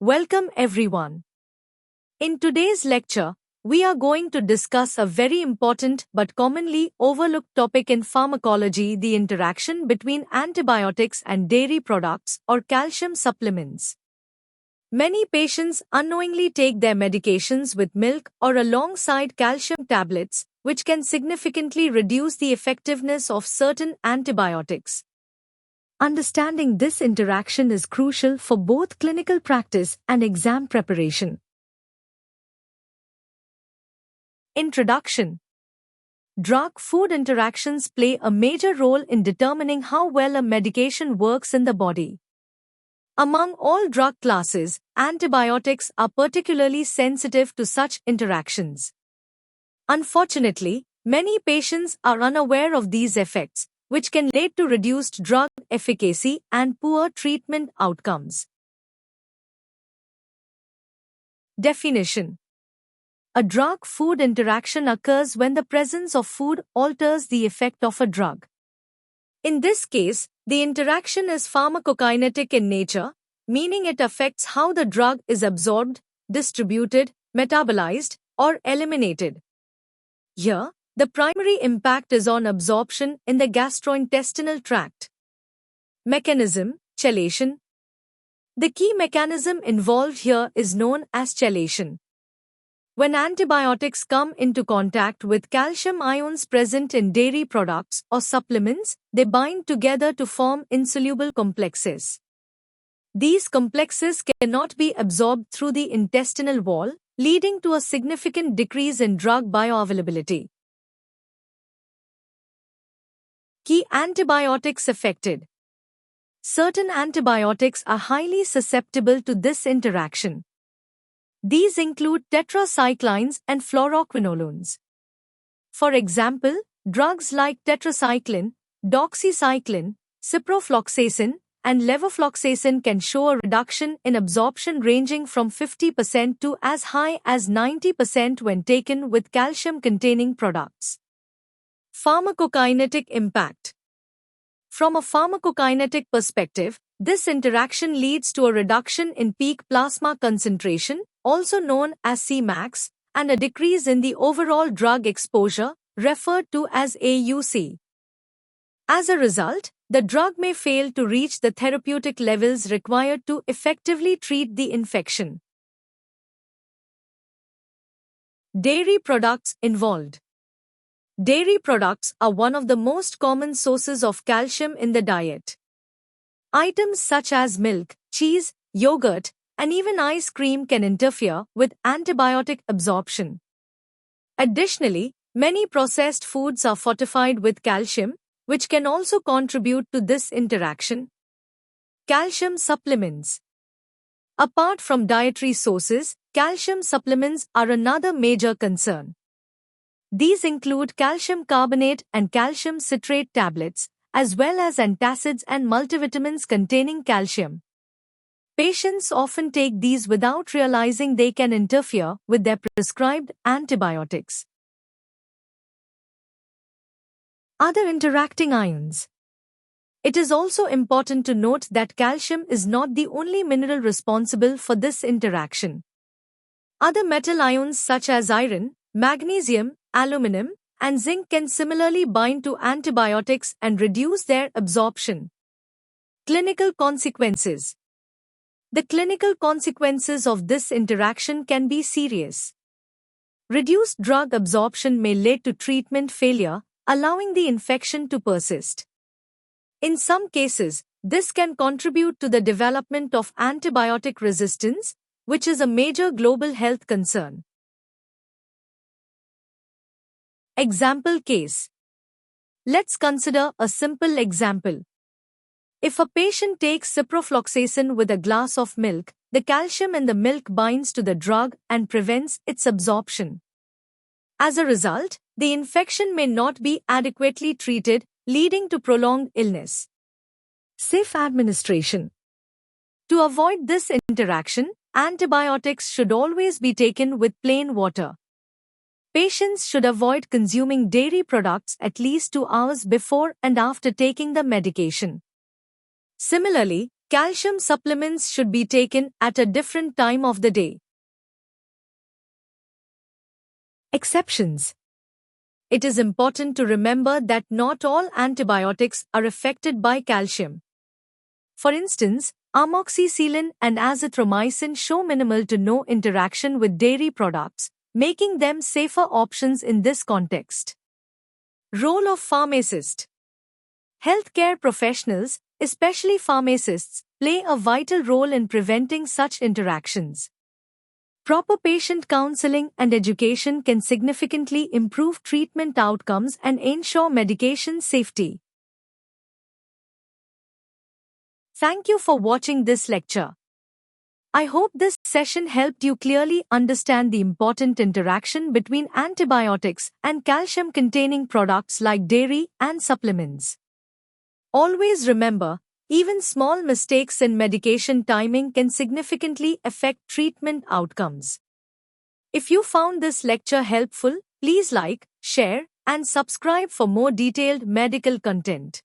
Welcome everyone. In today's lecture, we are going to discuss a very important but commonly overlooked topic in pharmacology: the interaction between antibiotics and dairy products or calcium supplements. Many patients unknowingly take their medications with milk or alongside calcium tablets, which can significantly reduce the effectiveness of certain antibiotics. Understanding this interaction is crucial for both clinical practice and exam preparation. Introduction. Drug-food interactions play a major role in determining how well a medication works in the body. Among all drug classes, antibiotics are particularly sensitive to such interactions. Unfortunately, many patients are unaware of these effects, which can lead to reduced drug efficacy and poor treatment outcomes. Definition. A drug-food interaction occurs when the presence of food alters the effect of a drug. In this case, the interaction is pharmacokinetic in nature, meaning it affects how the drug is absorbed, distributed, metabolized, or eliminated. Here, the primary impact is on absorption in the gastrointestinal tract. Mechanism: chelation. The key mechanism involved here is known as chelation. When antibiotics come into contact with calcium ions present in dairy products or supplements, they bind together to form insoluble complexes. These complexes cannot be absorbed through the intestinal wall, leading to a significant decrease in drug bioavailability. Key antibiotics affected. Certain antibiotics are highly susceptible to this interaction. These include tetracyclines and fluoroquinolones. For example, drugs like tetracycline, doxycycline, ciprofloxacin, and levofloxacin can show a reduction in absorption ranging from 50% to as high as 90% when taken with calcium-containing products. Pharmacokinetic impact. From a pharmacokinetic perspective, this interaction leads to a reduction in peak plasma concentration, also known as Cmax, and a decrease in the overall drug exposure, referred to as AUC. As a result, the drug may fail to reach the therapeutic levels required to effectively treat the infection. Dairy products involved. Dairy products are one of the most common sources of calcium in the diet. Items such as milk, cheese, yogurt, and even ice cream can interfere with antibiotic absorption. Additionally, many processed foods are fortified with calcium, which can also contribute to this interaction. Calcium supplements. Apart from dietary sources, calcium supplements are another major concern. These include calcium carbonate and calcium citrate tablets, as well as antacids and multivitamins containing calcium. Patients often take these without realizing they can interfere with their prescribed antibiotics. Other interacting ions. It is also important to note that calcium is not the only mineral responsible for this interaction. Other metal ions such as iron, magnesium, aluminum, and zinc can similarly bind to antibiotics and reduce their absorption. Clinical consequences. The clinical consequences of this interaction can be serious. Reduced drug absorption may lead to treatment failure, allowing the infection to persist. In some cases, this can contribute to the development of antibiotic resistance, which is a major global health concern. Example case. Let's consider a simple example. If a patient takes ciprofloxacin with a glass of milk, the calcium in the milk binds to the drug and prevents its absorption. As a result, the infection may not be adequately treated, leading to prolonged illness. Safe administration. To avoid this interaction, antibiotics should always be taken with plain water. Patients should avoid consuming dairy products at least 2 hours before and after taking the medication. Similarly, calcium supplements should be taken at a different time of the day. Exceptions. It is important to remember that not all antibiotics are affected by calcium. For instance, amoxicillin and azithromycin show minimal to no interaction with dairy products, making them safer options in this context. Role of pharmacist. Healthcare professionals, especially pharmacists, play a vital role in preventing such interactions. Proper patient counseling and education can significantly improve treatment outcomes and ensure medication safety. Thank you for watching this lecture. I hope this session helped you clearly understand the important interaction between antibiotics and calcium-containing products like dairy and supplements. Always remember, even small mistakes in medication timing can significantly affect treatment outcomes. If you found this lecture helpful, please like, share, and subscribe for more detailed medical content.